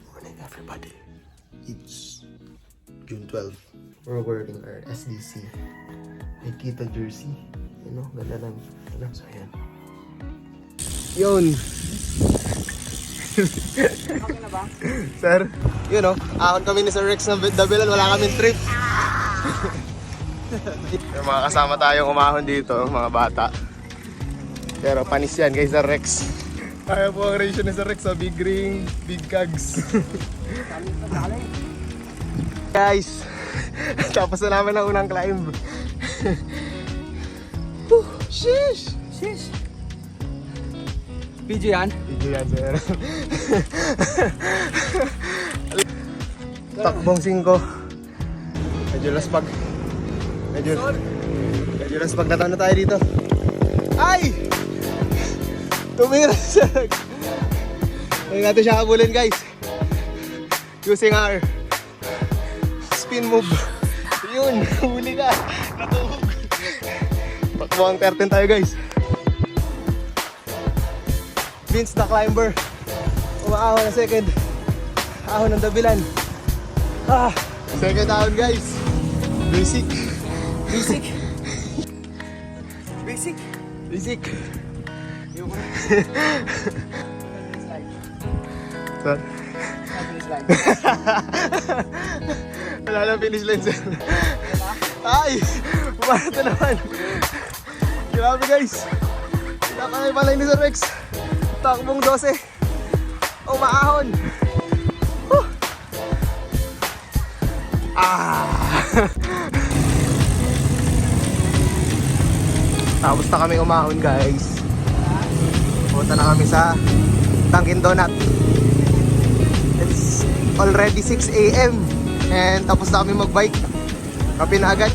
Morning everybody. It's June 12. We're wearing our SDC Nikita jersey. You know, ganda lang. So ayan. Yun. Okay na ba? Sir, yun o. Ahon kami ni Sir Rex ng Dabilan. Wala kaming trip. Yung mga kasama tayong umahon dito, mga bata. Pero panis yan kay Sir Rex. Kaya po ang ratio ni Sir Rex sa big ring, big cags. Guys, tapos na namin ang unang climb. Sheesh! Sis! PG yan? Video yan, sir. Takbong 5. Medyo laspag. Medyo laspag na tayo dito. Ay! Tumira siya. Huwag natin siya kabulin, guys. Using our spin move. Yun, huli ka. Natuhog. Takbong 13 tayo, guys. Vince the Climber. Umaahon na second. Ahon ng Dabilan. Second ahon, guys. Basic. Basic? Basic? Basic. Yung Sir? finish line. Wala na finish line, sir. Ay! Pumarata naman. Grabe, guys. Nakakay pala ni Sir Rex. Takbong 12. Umaahon. Tapos na kami umahon, guys. Punta na kami sa Dunkin Donut. It's already 6 AM and tapos na kami magbike. Kape na agad.